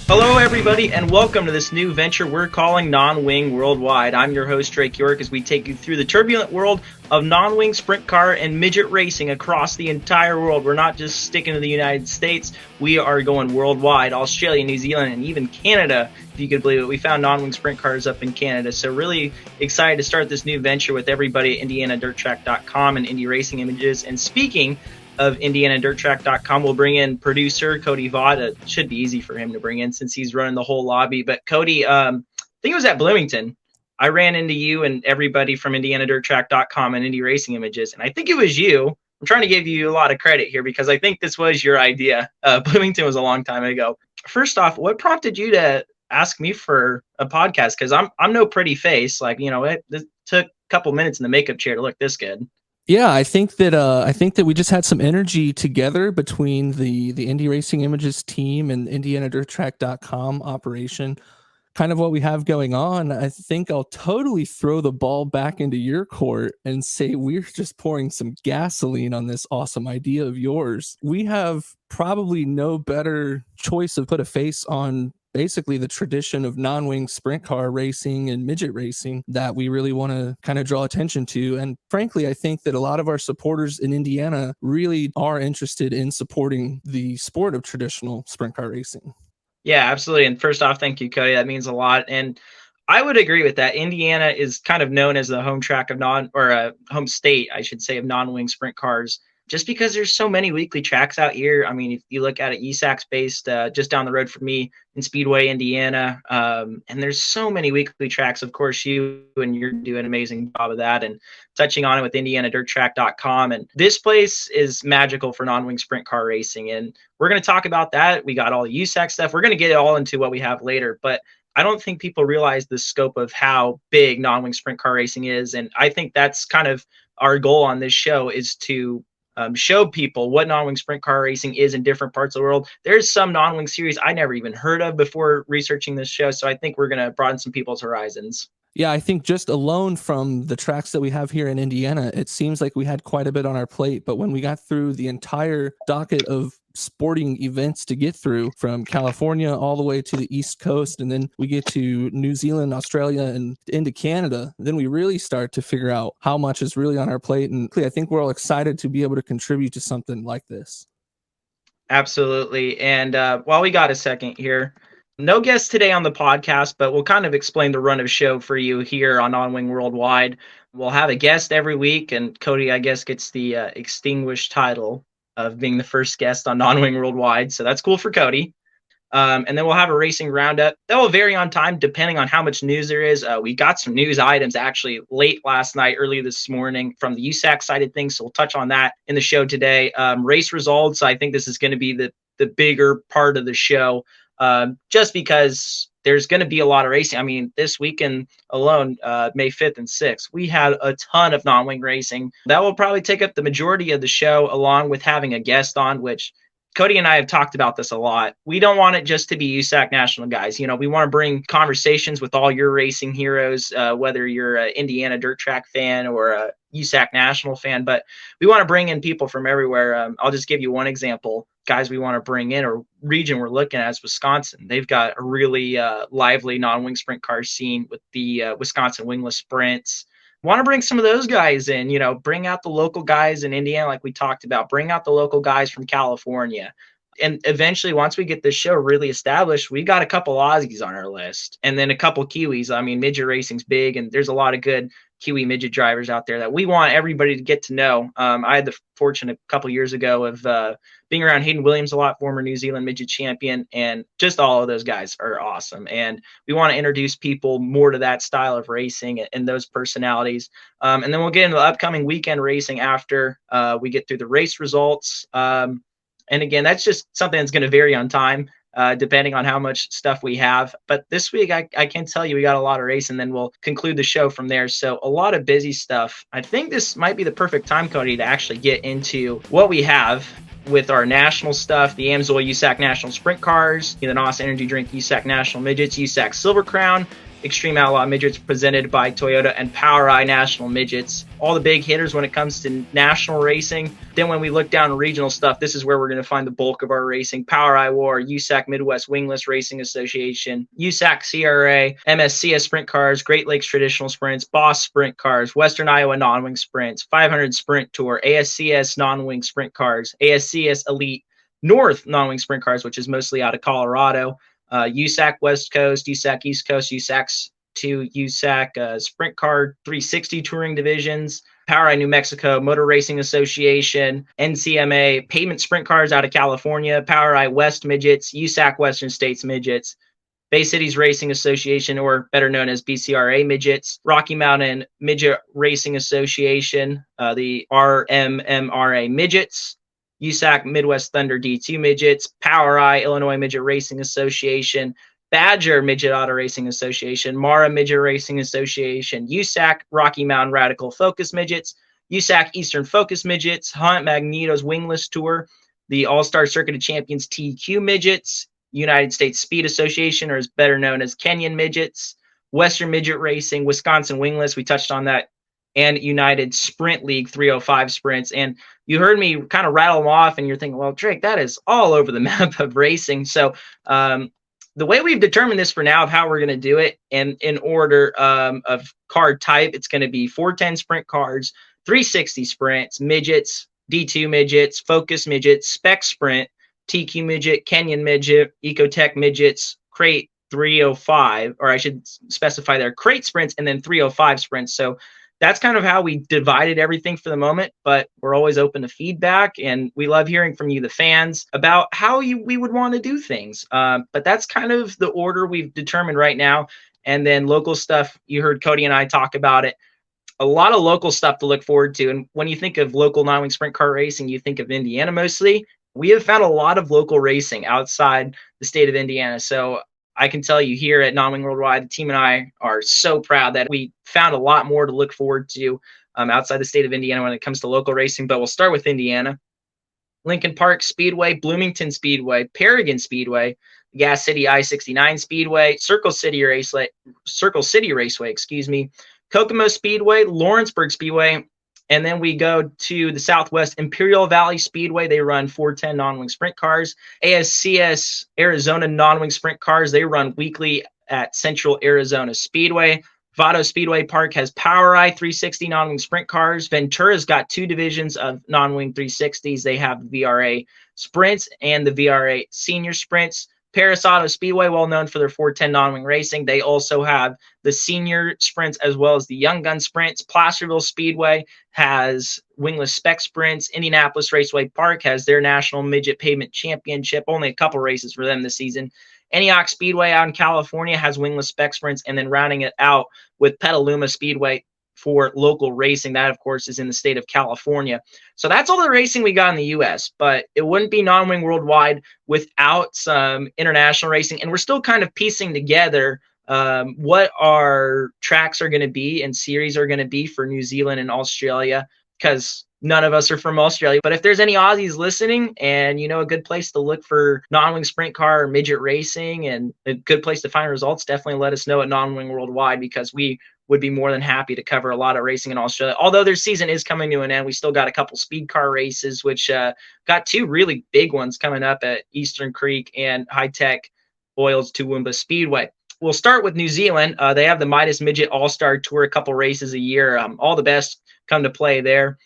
Hello, everybody, and welcome to this new venture we're calling Non-Wing Worldwide. I'm your host, Drake York, as we take you through the turbulent world of non-wing sprint car and midget racing across the entire world. We're not just sticking to the United States. We are going worldwide, Australia, New Zealand, and even Canada, if you could believe it. We found non-wing sprint cars up in Canada, so really excited to start this new venture with everybody at IndianaDirtTrack.com and Indy Racing Images. And speaking of IndianaDirtTrack.com, we'll bring in producer Cody Vaught. It should be easy for him to bring in since he's running the whole lobby. But Cody, I think it was at Bloomington. I ran into you and everybody from IndianaDirtTrack.com and Indy Racing Images, and I think it was you. I'm trying to give you a lot of credit here because I think this was your idea. Bloomington was a long time ago. First off, what prompted you to ask me for a podcast? Because I'm no pretty face. Like, you know, it took a couple minutes in the makeup chair to look this good. Yeah, I think that we just had some energy together between the Indy Racing Images team and IndianaDirtTrack.com operation. Kind of what we have going on. I think I'll totally throw the ball back into your court and say we're just pouring some gasoline on this awesome idea of yours. We have probably no better choice to put a face on basically the tradition of non-wing sprint car racing and midget racing that we really want to kind of draw attention to. And frankly, I think that a lot of our supporters in Indiana really are interested in supporting the sport of traditional sprint car racing. Yeah, absolutely. And first off, thank you, Cody. That means a lot. And I would agree with that. Indiana is kind of known as the home track of home state, I should say, of non-wing sprint cars, just because there's so many weekly tracks out here. I mean, if you look at it, USAC's based just down the road from me in Speedway, Indiana, and there's so many weekly tracks. Of course, you're doing an amazing job of that and touching on it with IndianaDirtTrack.com. And this place is magical for non-wing sprint car racing, and we're going to talk about that. We got all the USAC stuff. We're going to get it all into what we have later, but I don't think people realize the scope of how big non-wing sprint car racing is, and I think that's kind of our goal on this show is to show people what non-wing sprint car racing is in different parts of the world. There's some non-wing series I never even heard of before researching this show, so I think we're going to broaden some people's horizons. Yeah, I think just alone from the tracks that we have here in Indiana, it seems like we had quite a bit on our plate. But when we got through the entire docket of sporting events to get through from California all the way to the East Coast, and then we get to New Zealand, Australia, and into Canada, then we really start to figure out how much is really on our plate. And I think we're all excited to be able to contribute to something like this. Absolutely. And while we got a second here, no guest today on the podcast, but we'll kind of explain the run of show for you here on Non-Wing Worldwide. We'll have a guest every week, and Cody, I guess, gets the extinguished title of being the first guest on Non-Wing Worldwide, so that's cool for Cody. And then we'll have a racing roundup. That will vary on time depending on how much news there is. We got some news items actually late last night, early this morning from the USAC side of things, so we'll touch on that in the show today. Race results, I think this is going to be the bigger part of the show. Just because there's going to be a lot of racing. I mean, this weekend alone, May 5th and 6th, we had a ton of non-wing racing. That will probably take up the majority of the show, along with having a guest on, which Cody and I have talked about this a lot. We don't want it just to be USAC National guys. You know, we want to bring conversations with all your racing heroes, whether you're an Indiana dirt track fan or a USAC National fan, but we want to bring in people from everywhere. I'll just give you one example. Guys we want to bring in, or region we're looking at, is Wisconsin. They've got a really lively non-wing sprint car scene with the Wisconsin wingless sprints. Want to bring some of those guys in, you know, bring out the local guys in Indiana, like we talked about, bring out the local guys from California. And eventually, once we get this show really established, we got a couple Aussies on our list and then a couple Kiwis. I mean, midget racing's big, and there's a lot of good Kiwi midget drivers out there that we want everybody to get to know. I had the fortune a couple years ago of being around Hayden Williams a lot, former New Zealand midget champion, and just all of those guys are awesome. And we want to introduce people more to that style of racing and those personalities. And then we'll get into the upcoming weekend racing after we get through the race results. And again, that's just something that's going to vary on time, depending on how much stuff we have. But this week, I can tell you we got a lot of race, and then we'll conclude the show from there. So a lot of busy stuff. I think this might be the perfect time, Cody, to actually get into what we have with our national stuff, the Amsoil USAC National Sprint Cars, the NOS Energy Drink USAC National Midgets, USAC Silver Crown, Xtreme Outlaw Midgets presented by Toyota and POWRi National Midgets. All the big hitters when it comes to national racing. Then when we look down regional stuff, this is where we're going to find the bulk of our racing. POWRi War, USAC Midwest Wingless Racing Association, USAC CRA, MSCS Sprint Cars, Great Lakes Traditional Sprints, Boss Sprint Cars, Western Iowa Non-Wing Sprints, 500 Sprint Tour, ASCS Non-Wing Sprint Cars, ASCS Elite North Non-Wing Sprint Cars, which is mostly out of Colorado, USAC West Coast, USAC East Coast, USAC's to USAC Sprint Car 360 touring divisions, POWRi New Mexico Motor Racing Association, NCMA Pavement Sprint Cars out of California, POWRi West Midgets, USAC Western States Midgets, Bay Cities Racing Association, or better known as BCRA Midgets, Rocky Mountain Midget Racing Association, the RMMRA Midgets, USAC Midwest Thunder D2 Midgets, POWRi Illinois Midget Racing Association, Badger Midget Auto Racing Association, Mara Midget Racing Association, USAC Rocky Mountain Radical Focus Midgets, USAC Eastern Focus Midgets, Hunt Magneto's Wingless Tour, the All-Star Circuit of Champions TQ Midgets, United States Speed Association, or is better known as Kenyan Midgets, Western Midget Racing, Wisconsin Wingless, we touched on that, and United Sprint League 305 Sprints. And you heard me kind of rattle them off, and you're thinking, well, Drake, that is all over the map of racing. So the way we've determined this for now of how we're going to do it, and in order of card type, it's going to be 410 sprint cars, 360 sprints, midgets, D2 midgets, focus midgets, spec sprint, TQ midget, Kenyan midget, Ecotech midgets, crate 305, or I should specify there, crate sprints, and then 305 sprints. So that's kind of how we divided everything for the moment, but we're always open to feedback, and we love hearing from you, the fans, about how we would want to do things. But that's kind of the order we've determined right now. And then local stuff, you heard Cody and I talk about it. A lot of local stuff to look forward to. And when you think of local non-wing sprint car racing, you think of Indiana mostly. We have found a lot of local racing outside the state of Indiana. So I can tell you here at Non-Wing Worldwide, the team and I are so proud that we found a lot more to look forward to outside the state of Indiana when it comes to local racing. But we'll start with Indiana. Lincoln Park Speedway, Bloomington Speedway, Paragon Speedway, Gas City I-69 Speedway, Circle City Raceway, Kokomo Speedway, Lawrenceburg Speedway, and then we go to the Southwest Imperial Valley Speedway. They run 410 non-wing sprint cars. ASCS Arizona non-wing sprint cars, they run weekly at Central Arizona Speedway. Vado Speedway Park has POWRi 360 non-wing sprint cars. Ventura's got two divisions of non-wing 360s. They have the VRA Sprints and the VRA Senior Sprints. Paris Auto Speedway, well known for their 410 non-wing racing. They also have the senior sprints as well as the young gun sprints. Placerville Speedway has wingless spec sprints. Indianapolis Raceway Park has their National Midget Pavement Championship. Only a couple races for them this season. Antioch Speedway out in California has wingless spec sprints, and then rounding it out with Petaluma Speedway for local racing. That, of course, is in the state of California. So that's all the racing we got in the U.S., but it wouldn't be Non-Wing Worldwide without some international racing. And we're still kind of piecing together what our tracks are going to be and series are going to be for New Zealand and Australia, because none of us are from Australia. But if there's any Aussies listening and you know a good place to look for non-wing sprint car or midget racing and a good place to find results, definitely let us know at Non-Wing Worldwide, because we would be more than happy to cover a lot of racing in Australia. Although their season is coming to an end, we still got a couple speed car races, which got two really big ones coming up at Eastern Creek and High Tech Oils Toowoomba Speedway. We'll start with New Zealand. They have the Midas Midget All-Star Tour, a couple races a year. All the best come to play there.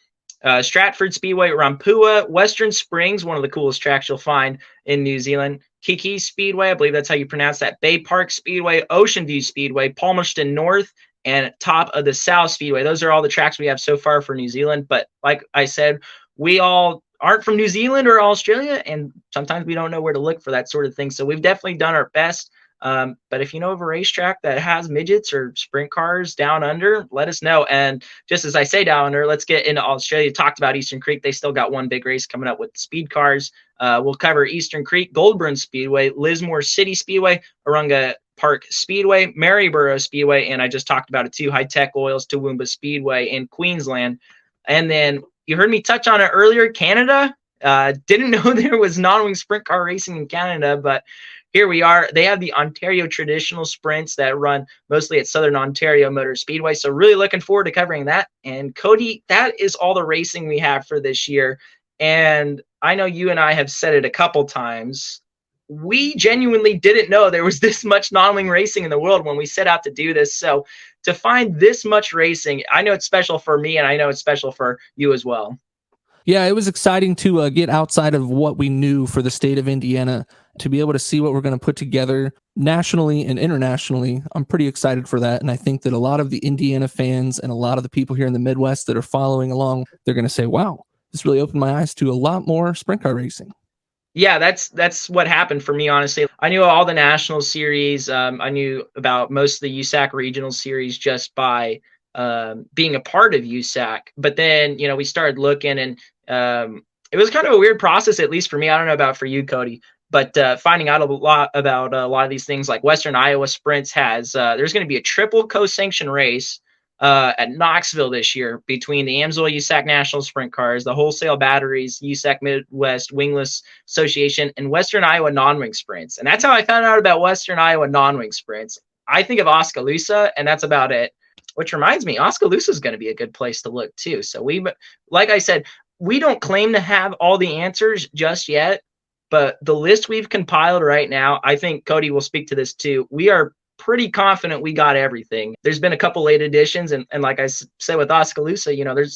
Stratford Speedway, Rampua, Western Springs, one of the coolest tracks you'll find in New Zealand. Kiki Speedway, I believe that's how you pronounce that. Bay Park Speedway, Ocean View Speedway, Palmerston North, and Top of the South Speedway. Those are all the tracks we have so far for New Zealand. But like I said, we all aren't from New Zealand or Australia, and sometimes we don't know where to look for that sort of thing. So we've definitely done our best. But if you know of a racetrack that has midgets or sprint cars down under, let us know. And just as I say down under, let's get into Australia. Talked about Eastern Creek. They still got one big race coming up with speed cars. We'll cover Eastern Creek, Goulburn Speedway, Lismore City Speedway, Arunga Park Speedway, Maryborough Speedway, and I just talked about it too, High Tech Oils Toowoomba Speedway in Queensland. And then you heard me touch on it earlier, Canada. Didn't know there was non-wing sprint car racing in Canada, but here we are. They have the Ontario traditional sprints that run mostly at Southern Ontario Motor Speedway. So really looking forward to covering that. And Cody, that is all the racing we have for this year. And I know you and I have said it a couple times. We genuinely didn't know there was this much non-wing racing in the world when we set out to do this. So to find this much racing, I know it's special for me, and I know it's special for you as well. Yeah, it was exciting to get outside of what we knew for the state of Indiana, to be able to see what we're going to put together nationally and internationally. I'm pretty excited for that. And I think that a lot of the Indiana fans and a lot of the people here in the Midwest that are following along, they're going to say, wow, this really opened my eyes to a lot more sprint car racing. Yeah, that's what happened for me, honestly. I knew all the national series. I knew about most of the USAC regional series just by being a part of USAC. But then, we started looking, and it was kind of a weird process, at least for me. I don't know about for you, Cody, but finding out a lot about a lot of these things, like Western Iowa Sprints has, there's going to be a triple co-sanctioned race at Knoxville this year between the Amsoil USAC National Sprint Cars, the Wholesale Batteries, USAC Midwest Wingless Association, and Western Iowa Non-Wing Sprints. And that's how I found out about Western Iowa Non-Wing Sprints. I think of Oskaloosa, and that's about it. Which reminds me, Oskaloosa is going to be a good place to look too. So like I said, we don't claim to have all the answers just yet, but the list we've compiled right now, I think Cody will speak to this too. We are pretty confident we got everything. There's been a couple late additions, and like I said with Oskaloosa,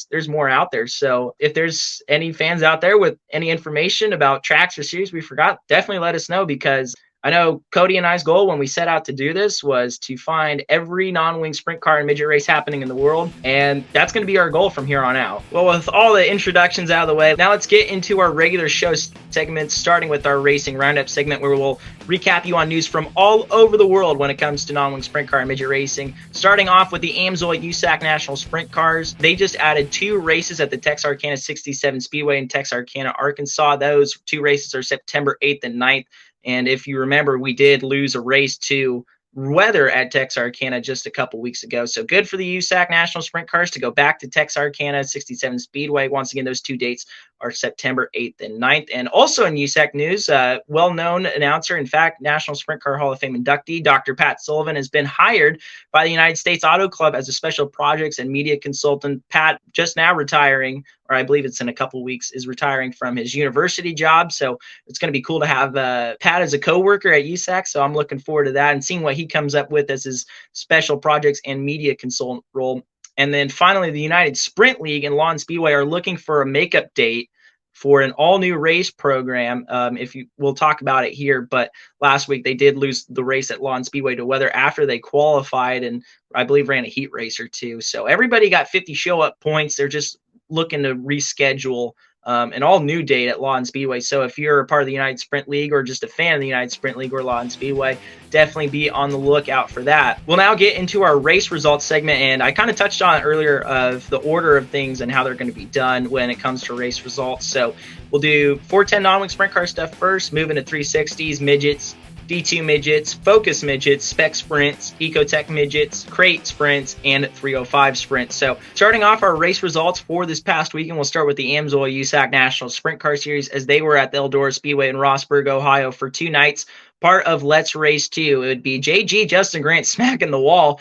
there's more out there. So if there's any fans out there with any information about tracks or series we forgot, definitely let us know, because I know Cody and I's goal when we set out to do this was to find every non-wing sprint car and midget race happening in the world, and that's going to be our goal from here on out. Well, with all the introductions out of the way, now let's get into our regular show segments, starting with our racing roundup segment, where we'll recap you on news from all over the world when it comes to non-wing sprint car and midget racing. Starting off with the Amsoil USAC National Sprint Cars. They just added 2 races at the Texarkana 67 Speedway in Texarkana, Arkansas. Those 2 races are September 8th and 9th. And if you remember, we did lose a race to weather at Texarkana just a couple weeks ago. So good for the USAC National Sprint Cars to go back to Texarkana 67 Speedway. Once again, those 2 dates are September 8th and 9th. And also in USAC news, well-known announcer, in fact, National Sprint Car Hall of Fame inductee, Dr. Pat Sullivan, has been hired by the United States Auto Club as a special projects and media consultant. Pat, just now retiring, or I believe it's in a couple weeks, is retiring from his university job. So it's going to be cool to have Pat as a co-worker at USAC. So I'm looking forward to that and seeing what he comes up with as his special projects and media consultant role. And then finally, the United Sprint League and Lawton Speedway are looking for a makeup date for an all-new race program. We'll talk about it here, but last week they did lose the race at Lawton Speedway to weather after they qualified and I believe ran a heat race or 2. So everybody got 50 show-up points. They're just looking to reschedule an all-new date at Lawton Speedway. So if you're a part of the United Sprint League or just a fan of the United Sprint League or Lawton Speedway, definitely be on the lookout for that. We'll now get into our race results segment, and I kind of touched on it earlier of the order of things and how they're going to be done when it comes to race results. So we'll do 410 non-wing sprint car stuff first, moving to 360s, midgets, D2 midgets, Focus midgets, Spec sprints, Ecotech midgets, Crate sprints, and 305 sprints. So starting off our race results for this past weekend, we'll start with the Amsoil USAC National Sprint Car Series, as they were at the Eldora Speedway in Rossburg, Ohio for 2 nights. Part of Let's Race 2. It would be JG Justin Grant smacking the wall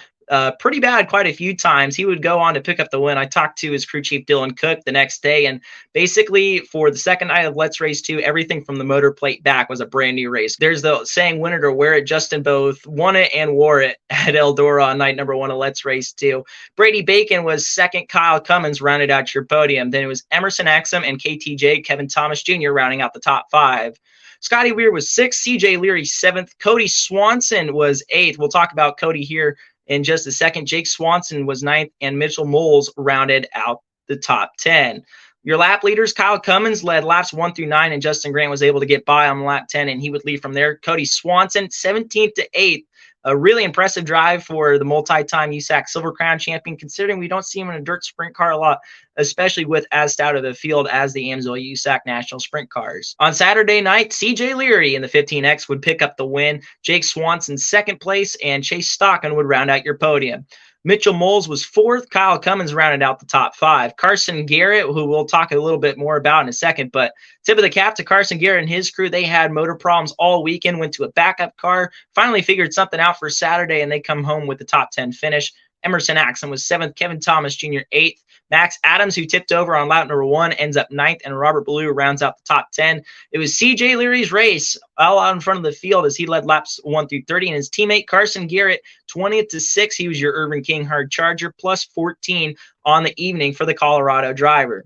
pretty bad quite a few times. He would go on to pick up the win. I talked to his crew chief Dylan Cook the next day, and basically for the second night of Let's Race 2, everything from the motor plate back was a brand new race. There's the saying, win it or wear it. Justin both won it and wore it at Eldora on night number 1 of Let's Race 2. Brady Bacon was second. Kyle Cummins rounded out your podium. Then it was Emerson Exum and KTJ Kevin Thomas Jr. rounding out the top 5. Scotty Weir was 6th, CJ Leary 7th, Cody Swanson was 8th. We'll talk about Cody here in just a second. Jake Swanson was 9th, and Mitchell Moles rounded out the top 10. Your lap leaders, Kyle Cummins led laps 1 through 9, and Justin Grant was able to get by on lap 10, and he would lead from there. Cody Swanson, 17th to 8th. A really impressive drive for the multi-time USAC Silver Crown champion, considering we don't see him in a dirt sprint car a lot, especially with as stout of a field as the Amsoil USAC National Sprint Cars. On Saturday night, CJ Leary in the 15X would pick up the win. Jake Swanson second place, and Chase Stockton would round out your podium. Mitchell Moles was 4th. Kyle Cummins rounded out the top 5. Carson Garrett, who we'll talk a little bit more about in a second, but tip of the cap to Carson Garrett and his crew. They had motor problems all weekend, went to a backup car, finally figured something out for Saturday, and they come home with the top 10 finish. Emerson Axon was 7th. Kevin Thomas Jr. 8th. Max Adams, who tipped over on lap number 1, ends up 9th, and Robert Ballou rounds out the top 10. It was CJ Leary's race all out in front of the field as he led laps 1 through 30, and his teammate Carson Garrett 20th to 6th. He was your Urban King hard charger, plus 14 on the evening for the Colorado driver.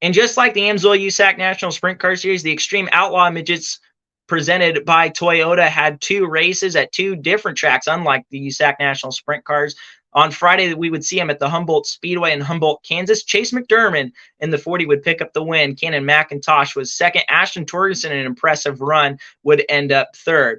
And just like the Amsoil USAC National Sprint Car Series, the Xtreme Outlaw Midgets presented by Toyota had 2 races at 2 different tracks, unlike the USAC National Sprint Cars. On Friday, we would see him at the Humboldt Speedway in Humboldt, Kansas. Chase McDermand in the 40 would pick up the win. Cannon McIntosh was 2nd. Ashton Torgerson, an impressive run, would end up 3rd.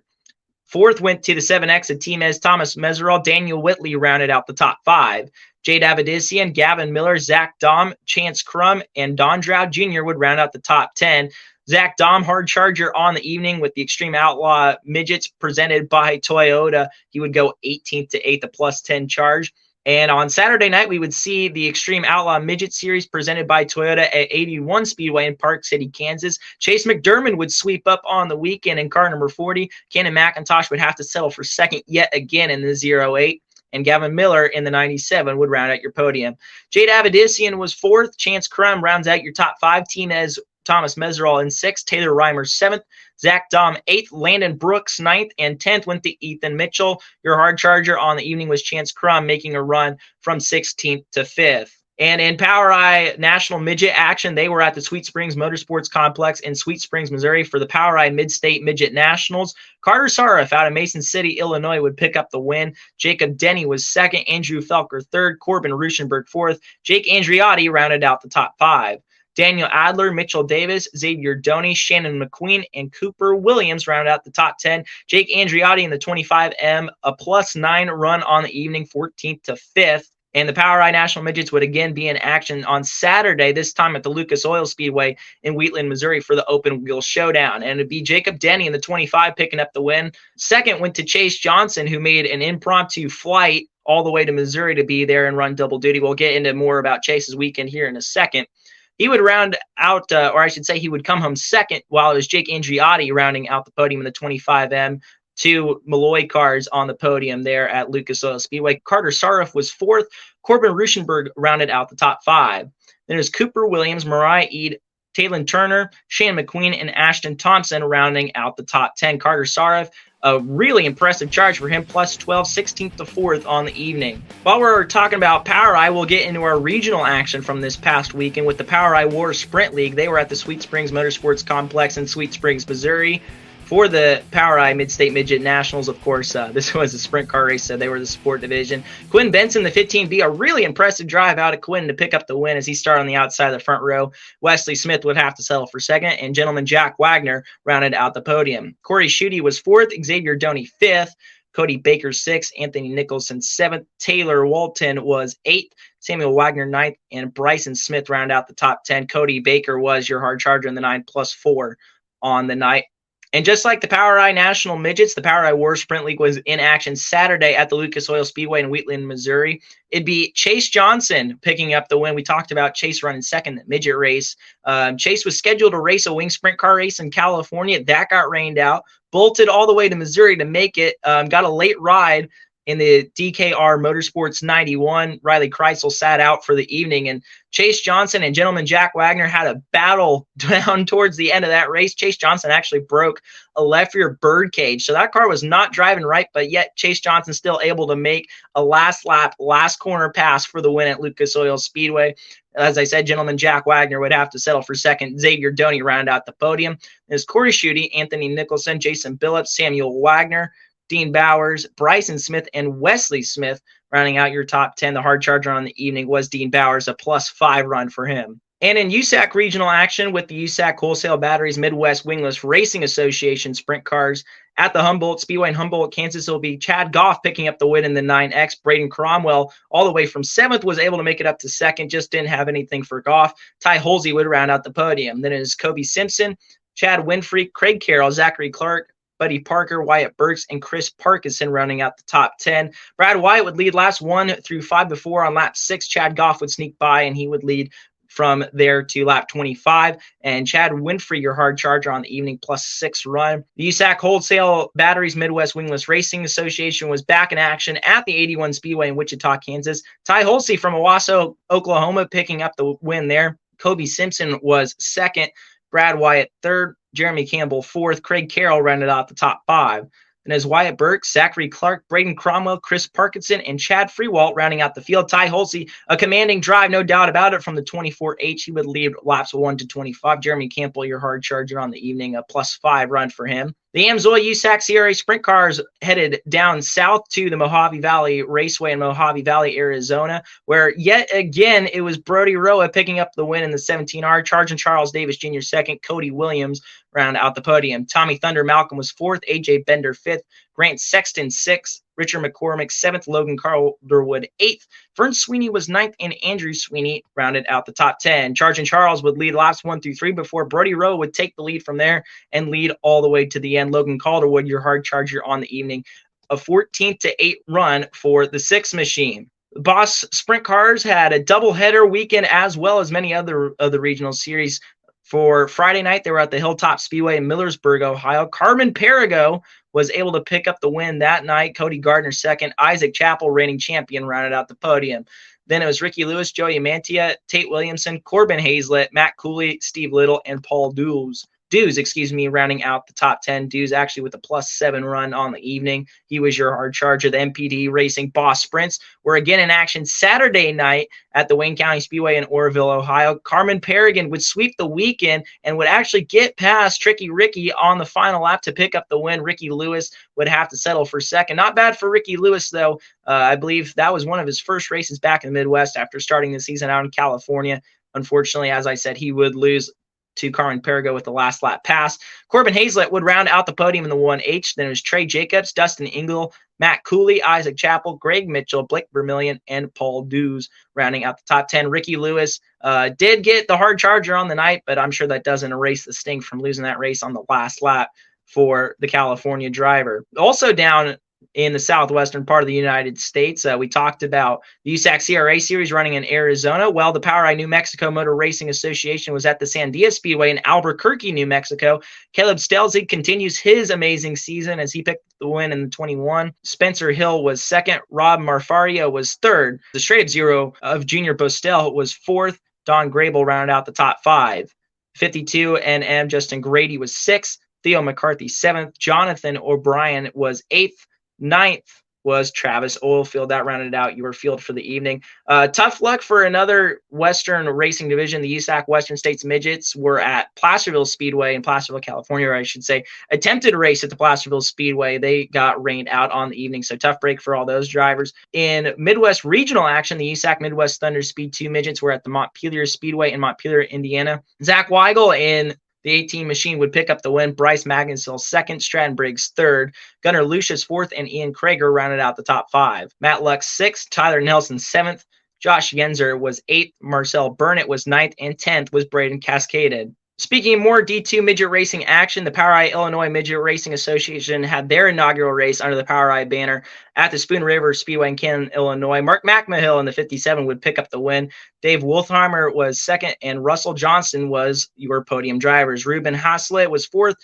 4th went to the 7X of Team Ez Thomas Meserol. Daniel Whitley rounded out the top 5. Jade Avedissian, Gavin Miller, Zach Dahm, Chance Crum, and Don Droud Jr. would round out the top 10. Zach Dahm, hard charger on the evening with the Xtreme Outlaw Midgets presented by Toyota. He would go 18th to 8th, a plus 10 charge. And on Saturday night, we would see the Xtreme Outlaw Midget Series presented by Toyota at 81 Speedway in Park City, Kansas. Chase McDermand would sweep up on the weekend in car number 40. Cannon McIntosh would have to settle for 2nd yet again in the 08. And Gavin Miller in the 97 would round out your podium. Jade Avedissian was 4th. Chance Crum rounds out your top 5. Team Ez Thomas Meserol in 6th, Taylor Reimer 7th, Zach Dahm 8th, Landon Brooks 9th, and 10th went to Ethan Mitchell. Your hard charger on the evening was Chance Crum, making a run from 16th to 5th. And in POWRi National Midget action, they were at the Sweet Springs Motorsports Complex in Sweet Springs, Missouri for the POWRi Mid-State Midget Nationals. Carter Sarif out of Mason City, Illinois would pick up the win. Jacob Denny was 2nd, Andrew Felker 3rd, Corbin Ruschenberg 4th. Jake Andriotti rounded out the top 5. Daniel Adler, Mitchell Davis, Xavier Doney, Shannon McQueen, and Cooper Williams round out the top 10. Jake Andriotti in the 25M, a plus 9 run on the evening, 14th to 5th. And the POWRi National Midgets would again be in action on Saturday, this time at the Lucas Oil Speedway in Wheatland, Missouri for the Open Wheel Showdown. And it'd be Jacob Denny in the 25 picking up the win. 2nd went to Chase Johnson, who made an impromptu flight all the way to Missouri to be there and run double duty. We'll get into more about Chase's weekend here in a second. He would round out, or I should say he would come home 2nd, while it was Jake Andriotti rounding out the podium in the 25M. 2 Malloy cars on the podium there at Lucas Oil Speedway. Carter Sarif was 4th. Corbin Ruschenberg rounded out the top 5. Then there's Cooper Williams, Mariah Eade, Taylon Turner, Shannon McQueen, and Ashton Thompson rounding out the top 10. Carter Sarif, a really impressive charge for him, plus 12, 16th to 4th on the evening. While we're talking about POWRi, we'll get into our regional action from this past weekend with the POWRi War Sprint League. They were at the Sweet Springs Motorsports Complex in Sweet Springs, Missouri for the POWRi Mid-State Midget Nationals. Of course, this was a sprint car race, so they were the sport division. Quinn Benson, the 15B, a really impressive drive out of Quinn to pick up the win as he started on the outside of the front row. Wesley Smith would have to settle for 2nd, and gentleman Jack Wagner rounded out the podium. Corey Schutte was 4th, Xavier Doney 5th, Cody Baker 6th, Anthony Nicholson 7th, Taylor Walton was 8th, Samuel Wagner 9th, and Bryson Smith rounded out the top 10. Cody Baker was your hard charger in the 9 plus 4 on the night. And just like the POWRi National Midgets, the POWRi War Sprint League was in action Saturday at the Lucas Oil Speedway in Wheatland, Missouri. It'd be Chase Johnson picking up the win. We talked about Chase running 2nd at midget race. Chase was scheduled to race a wing sprint car race in California. That got rained out. Bolted all the way to Missouri to make it. Got a late ride in the DKR Motorsports 91. Riley Kreisel sat out for the evening, and Chase Johnson and gentleman Jack Wagner had a battle down towards the end of that race. Chase Johnson actually broke a left rear bird cage, so that car was not driving right, but yet Chase Johnson still able to make a last lap, last corner pass for the win at Lucas Oil Speedway. As I said, gentleman Jack Wagner would have to settle for 2nd. Xavier Doney rounded out the podium. There's Corey Schutte, Anthony Nicholson, Jason Billups, Samuel Wagner, Dean Bowers, Bryson Smith, and Wesley Smith rounding out your top 10. The hard charger on the evening was Dean Bowers, a plus 5 run for him. And in USAC regional action with the USAC Wholesale Batteries Midwest Wingless Racing Association sprint cars at the Humboldt Speedway in Humboldt, Kansas, it will be Chad Goff picking up the win in the 9X. Braden Cromwell, all the way from 7th, was able to make it up to 2nd, just didn't have anything for Goff. Ty Holsey would round out the podium. Then it is Kobe Simpson, Chad Winfrey, Craig Carroll, Zachary Clark, Buddy Parker, Wyatt Burks, and Chris Parkinson rounding out the top 10. Brad Wyatt would lead laps 1 through 5 before on lap 6. Chad Goff would sneak by, and he would lead from there to lap 25. And Chad Winfrey, your hard charger on the evening, +6 run. The USAC Wholesale Batteries Midwest Wingless Racing Association was back in action at the 81 Speedway in Wichita, Kansas. Ty Holsey from Owasso, Oklahoma, picking up the win there. Kobe Simpson was second. Brad Wyatt third. Jeremy Campbell fourth. Craig Carroll rounded out the top 5. And as Wyatt Burke, Zachary Clark, Braden Cromwell, Chris Parkinson, and Chad Freewalt rounding out the field. Ty Holsey, a commanding drive, no doubt about it, from the 24H. He would lead laps 1 to 25. Jeremy Campbell, your hard charger on the evening, a +5 run for him. The Amsoil USAC CRA sprint cars headed down south to the Mojave Valley Raceway in Mojave Valley, Arizona, where yet again it was Brody Roa picking up the win in the 17R. Charging Charles Davis Jr. second, Cody Williams round out the podium. Tommy Thunder Malcolm was fourth, AJ Bender fifth, Grant Sexton sixth, Richard McCormick seventh, Logan Calderwood eighth, Vern Sweeney was ninth, and Andrew Sweeney rounded out the top 10. Charging Charles would lead laps 1 through 3 before Brody Rowe would take the lead from there and lead all the way to the end. Logan Calderwood, your hard charger on the evening, a 14-8 run for the 6 machine. Boss Sprint Cars had a doubleheader weekend as well as many other of the regional series. For Friday night, they were at the Hilltop Speedway in Millersburg, Ohio. Carmen Perigo was able to pick up the win that night. Cody Gardner second. Isaac Chappell, reigning champion, rounded out the podium. Then it was Ricky Lewis, Joey Mantia, Tate Williamson, Corbin Hazlett, Matt Cooley, Steve Little, and Paul Dews, rounding out the top 10. Dews actually with a +7 run on the evening. He was your hard charger. The MPD Racing Boss Sprints were again in action Saturday night at the Wayne County Speedway in Oroville, Ohio. Carmen Perigan would sweep the weekend and would actually get past Tricky Ricky on the final lap to pick up the win. Ricky Lewis would have to settle for second. Not bad for Ricky Lewis, though. I believe that was one of his first races back in the Midwest after starting the season out in California. Unfortunately, as I said, he would lose to Carmen Perigo with the last lap pass. Corbin Hazlett would round out the podium in the 1H. Then it was Trey Jacobs, Dustin Engel, Matt Cooley, Isaac Chappell, Greg Mitchell, Blake Vermillion, and Paul Dews rounding out the top 10. Ricky Lewis did get the hard charger on the night, but I'm sure that doesn't erase the sting from losing that race on the last lap for the California driver. Also down in the southwestern part of the United States, we talked about the USAC CRA series running in Arizona. Well, the POWRi New Mexico Motor Racing Association was at the Sandia Speedway in Albuquerque, New Mexico. Caleb Stelzig continues his amazing season as he picked the win in the 21. Spencer Hill was second. Rob Marfario was third. The straight-up zero of Junior Bostel was fourth. Don Grable rounded out the top 5. 52 NM Justin Grady was sixth. Theo McCarthy seventh. Jonathan O'Brien was eighth. Ninth was Travis Oilfield. That rounded out your field for the evening. Tough luck for another Western racing division. The USAC Western States Midgets were at Placerville Speedway in Placerville, California, or I should say, attempted a race at the Placerville Speedway. They got rained out on the evening, so tough break for all those drivers. In Midwest regional action, the USAC Midwest Thunder Speed 2 Midgets were at the Montpelier Speedway in Montpelier, Indiana. Zach Weigel in the 18 machine would pick up the win. Bryce Magnuson second, Stratton Briggs third, Gunnar Lucius fourth, and Ian Krager rounded out the top 5. Matt Lux sixth, Tyler Nelson seventh, Josh Yenzer was eighth, Marcel Burnett was ninth, and 10th was Braden Cascaded. Speaking of more D2 midget racing action, the POWRi Illinois Midget Racing Association had their inaugural race under the POWRi banner at the Spoon River Speedway in Canton, Illinois. Mark McMahill in the 57 would pick up the win. Dave Wolfheimer was second, and Russell Johnson was your podium drivers. Ruben Haslett was fourth.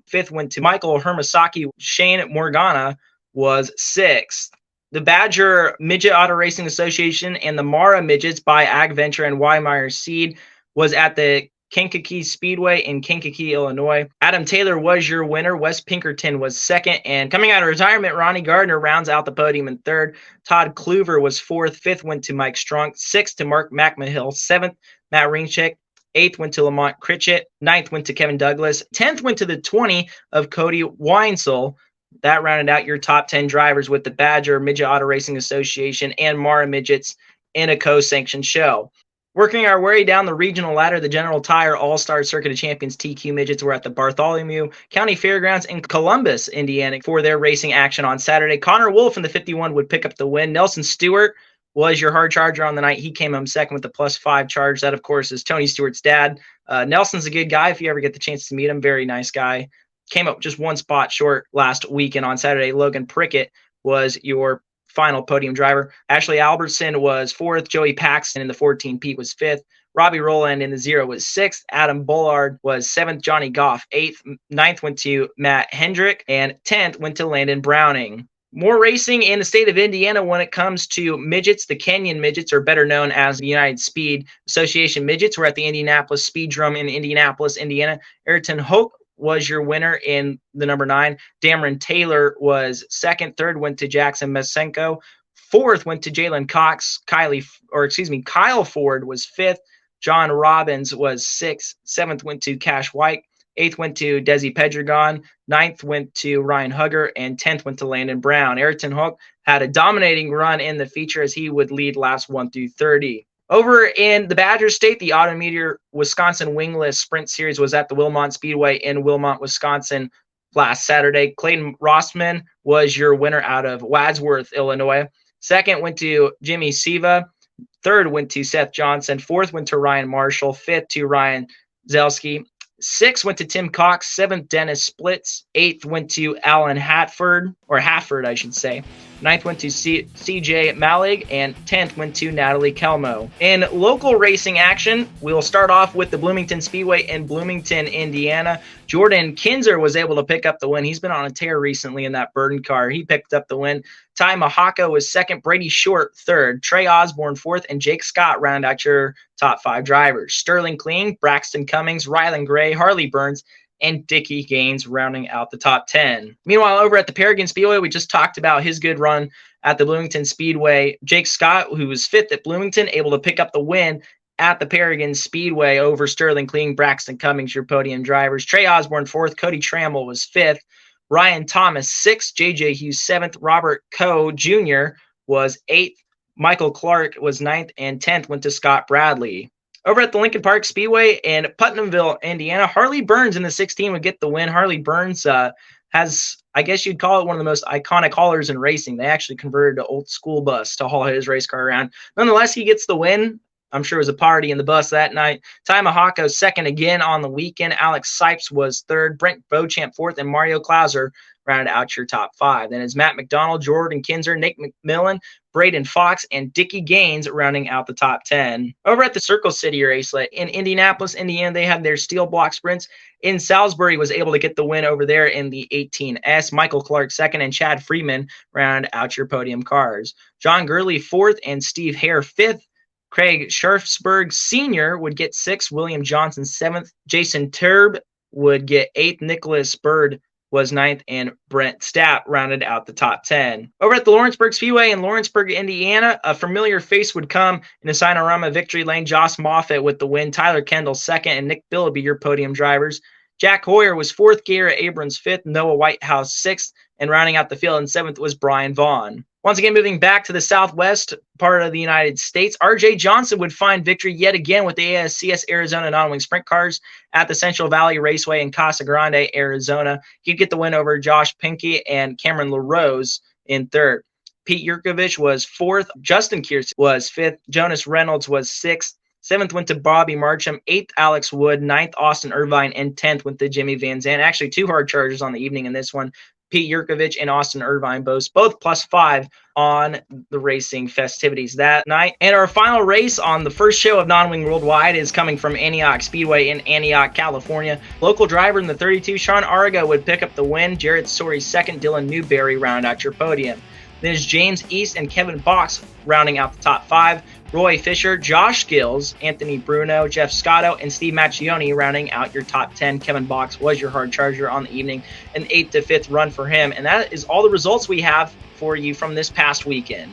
Fifth went to Michael Hermasaki. Shane Morgana was sixth. The Badger Midget Auto Racing Association and the Mara Midgets by Ag Venture and Weimar Seed was at the Kankakee Speedway in Kankakee, Illinois. Adam Taylor was your winner. Wes Pinkerton was second. And coming out of retirement, Ronnie Gardner rounds out the podium in third. Todd Kluver was fourth. Fifth went to Mike Strunk. Sixth to Mark McMahill. Seventh, Matt Ringchick. Eighth went to Lamont Critchett. Ninth went to Kevin Douglas. 10th went to the 20 of Cody Weinsel. That rounded out your top 10 drivers with the Badger Midget Auto Racing Association and Mara Midgets in a co-sanctioned show. Working our way down the regional ladder, the General Tire All-Star Circuit of Champions TQ Midgets were at the Bartholomew County Fairgrounds in Columbus, Indiana for their racing action on Saturday. Connor Wolf in the 51 would pick up the win. Nelson Stewart was your hard charger on the night. He came home second with the +5 charge. That, of course, is Tony Stewart's dad. Nelson's a good guy if you ever get the chance to meet him. Very nice guy. came up just one spot short last weekend on Saturday. Logan Prickett was your final podium driver. Ashley Albertson was 4th. Joey Paxton in the 14 Pete was 5th. Robbie Rowland in the 0 was 6th. Adam Bullard was 7th. Johnny Goff 8th. 9th went to Matt Hendrick, and 10th went to Landon Browning. More racing in the state of Indiana when it comes to midgets. The Canyon Midgets are better known as the United Speed Association Midgets. We're at the Indianapolis Speedrome in Indianapolis, Indiana. Ayrton Hoke was your winner in the number 9. Dameron Taylor was 2nd. 3rd went to Jackson Masenko. 4th went to Jalen Cox. Kyle Ford was 5th. John Robbins was 6th. 7th went to Cash White. 8th went to Desi Pedregon. 9th went to Ryan Hugger, and 10th went to Landon Brown. Ayrton Hook had a dominating run in the feature as he would lead laps 1 through 30. Over in the Badger State, the Autometer Wisconsin Wingless Sprint Series was at the Wilmot Speedway in Wilmot, Wisconsin last Saturday. Clayton Rossman was your winner out of Wadsworth, Illinois. 2nd went to Jimmy Siva. 3rd went to Seth Johnson. 4th went to Ryan Marshall. 5th to Ryan Zelski. 6th went to Tim Cox. 7th, Dennis Splits. 8th went to Alan Hafford, I should say. 9th went to CJ Malig, and 10th went to Natalie Kelmo. In local racing action, we'll start off with the Bloomington Speedway in Bloomington, Indiana. Jordan Kinzer was able to pick up the win. He's been on a tear recently in that burden car. He picked up the win. Ty Mahako was 2nd, Brady Short 3rd, Trey Osborne 4th, and Jake Scott round out your top 5 drivers. Sterling Kling, Braxton Cummings, Rylan Gray, Harley Burns, and Dickie Gaines rounding out the top 10. Meanwhile, over at the Paragon Speedway, we just talked about his good run at the Bloomington Speedway. Jake Scott, who was 5th at Bloomington, able to pick up the win at the Paragon Speedway over Sterling Kling, Braxton Cummings, your podium drivers. Trey Osborne 4th, Cody Trammell was 5th, Ryan Thomas 6th, JJ Hughes 7th, Robert Coe Jr. was 8th, Michael Clark was 9th, and 10th went to Scott Bradley. Over at the Lincoln Park Speedway in Putnamville, Indiana, Harley Burns in the 16 would get the win. Harley Burns has, I guess you'd call it, one of the most iconic haulers in racing. They actually converted an old school bus to haul his race car around. Nonetheless, he gets the win. I'm sure it was a party in the bus that night. Ty Mahako 2nd again on the weekend. Alex Sipes was 3rd. Brent Beauchamp 4th. And Mario Klauser rounded out your top 5. Then it's Matt McDonald, Jordan Kinzer, Nick McMillan, Braden Fox, and Dickie Gaines rounding out the top 10. Over at the Circle City Racelet in Indianapolis, Indiana, they had their steel block sprints. In Salisbury was able to get the win over there in the 18S. Michael Clark 2nd, and Chad Freeman round out your podium cars. John Gurley 4th, and Steve Hare 5th. Craig Sharfsberg Sr. would get 6th. William Johnson 7th. Jason Terb would get 8th. Nicholas Bird was 9th, and Brent Stapp rounded out the top 10. Over at the Lawrenceburg Speedway in Lawrenceburg, Indiana, a familiar face would come in the Sinorama Victory Lane. Josh Moffitt with the win. Tyler Kendall 2nd, and Nick Billaby your podium drivers. Jack Hoyer was 4th, Garrett Abrams 5th, Noah Whitehouse 6th, and rounding out the field in 7th was Brian Vaughn. Once again, moving back to the southwest part of the United States, R.J. Johnson would find victory yet again with the ASCS Arizona non-wing sprint cars at the Central Valley Raceway in Casa Grande, Arizona. He'd get the win over Josh Pinke and Cameron LaRose in 3rd. Pete Yurkovich was 4th. Justin Kears was 5th. Jonas Reynolds was 6th. 7th went to Bobby Marcham. 8th, Alex Wood. 9th, Austin Irvine. And 10th went to Jimmy Van Zandt. Actually, 2 hard chargers on the evening in this one. Pete Yurkovich and Austin Irvine both +5 on the racing festivities that night. And our final race on the first show of Non-Wing Worldwide is coming from Antioch Speedway in Antioch, California. Local driver in the 32, Sean Arago, would pick up the win. Jared Story 2nd, Dylan Newberry round out your podium. Then it's James East and Kevin Box rounding out the top 5. Roy Fisher, Josh Gills, Anthony Bruno, Jeff Scotto, and Steve Macchione rounding out your top 10. Kevin Box was your hard charger on the evening, an 8th to 5th run for him. And that is all the results we have for you from this past weekend.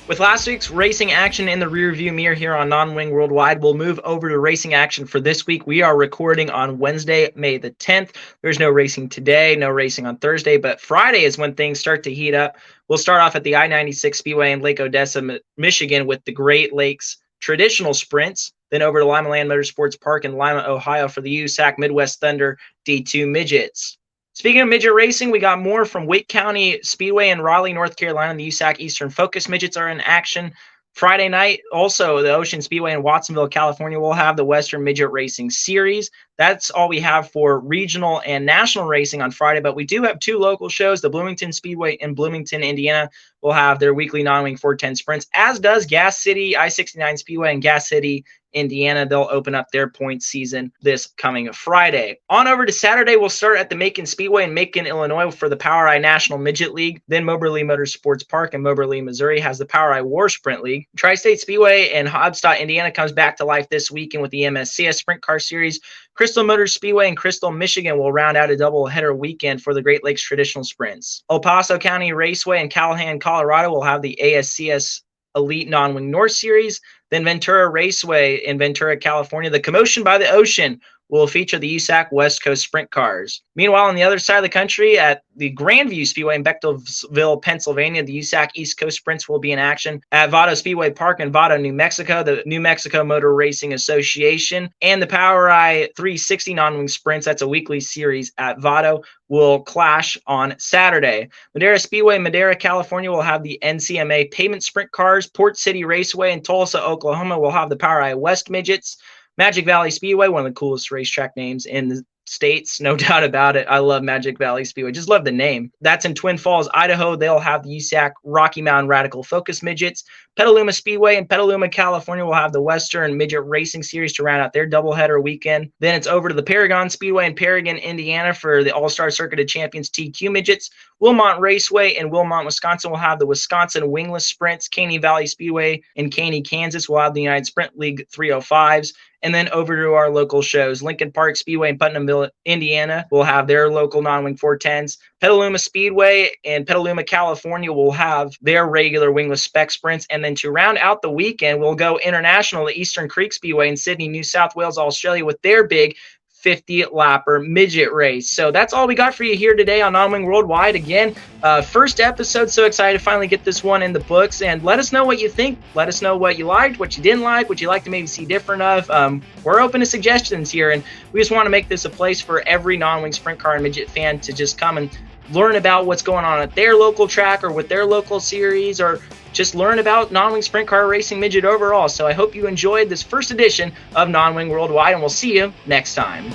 With last week's racing action in the rearview mirror here on Non-Wing Worldwide, we'll move over to racing action for this week. We are recording on Wednesday, May the 10th. There's no racing today, no racing on Thursday, but Friday is when things start to heat up. We'll start off at the I-96 Speedway in Lake Odessa, Michigan with the Great Lakes Traditional Sprints, then over to Lima Land Motorsports Park in Lima, Ohio for the USAC Midwest Thunder D2 Midgets. Speaking of midget racing, we got more from Wake County Speedway in Raleigh, North Carolina. The USAC Eastern Focus Midgets are in action Friday night, also the Ocean Speedway in Watsonville, California, will have the Western Midget Racing Series. That's all we have for regional and national racing on Friday, but we do have 2 local shows. The Bloomington Speedway in Bloomington, Indiana will have their weekly non-wing 410 sprints, as does Gas City I-69 Speedway in Gas City, Indiana. They'll open up their point season this coming Friday. On over to Saturday, we'll start at the Macon Speedway in Macon, Illinois for the POWRi National Midget League. Then Moberly Motorsports Park in Moberly, Missouri has the POWRi War Sprint League. Tri-State Speedway in Hobstadt, Indiana comes back to life this weekend with the MSCS Sprint Car Series. Crystal Motor Speedway in Crystal, Michigan will round out a doubleheader weekend for the Great Lakes Traditional Sprints. El Paso County Raceway in Callahan, Colorado will have the ASCS Elite Non-Wing North Series. Then Ventura Raceway in Ventura, California, the Commotion by the Ocean, will feature the USAC West Coast Sprint Cars. Meanwhile, on the other side of the country, at the Grandview Speedway in Bechtelsville, Pennsylvania, the USAC East Coast Sprints will be in action. At Vado Speedway Park in Vado, New Mexico, the New Mexico Motor Racing Association and the POWRi 360 non-wing sprints, that's a weekly series at Vado, will clash on Saturday. Madera Speedway, Madera, California, will have the NCMA Pavement Sprint Cars. Port City Raceway in Tulsa, Oklahoma, will have the POWRi West Midgets. Magic Valley Speedway, one of the coolest racetrack names in the states, no doubt about it. I love Magic Valley Speedway. Just love the name. That's in Twin Falls, Idaho. They'll have the USAC Rocky Mountain Radical Focus Midgets. Petaluma Speedway in Petaluma, California will have the Western Midget Racing Series to round out their doubleheader weekend. Then it's over to the Paragon Speedway in Paragon, Indiana for the All-Star Circuit of Champions TQ Midgets. Wilmot Raceway in Wilmot, Wisconsin will have the Wisconsin Wingless Sprints. Caney Valley Speedway in Caney, Kansas will have the United Sprint League 305s. And then over to our local shows. Lincoln Park Speedway in Putnamville, Indiana will have their local non-wing 410s. Petaluma Speedway in Petaluma, California will have their regular wingless spec sprints. And then to round out the weekend, we'll go international to Eastern Creek Speedway in Sydney, New South Wales, Australia with their big 50-lapper midget race. So that's all we got for you here today on Non-Wing Worldwide. Again, first episode. So excited to finally get this one in the books. And let us know what you think. Let us know what you liked, what you didn't like, what you'd like to maybe see different of. We're open to suggestions here. And we just want to make this a place for every non-wing sprint car and midget fan to just come and learn about what's going on at their local track or with their local series, or just learn about non-wing sprint car racing midget overall. So I hope you enjoyed this first edition of Non-Wing Worldwide, and we'll see you next time.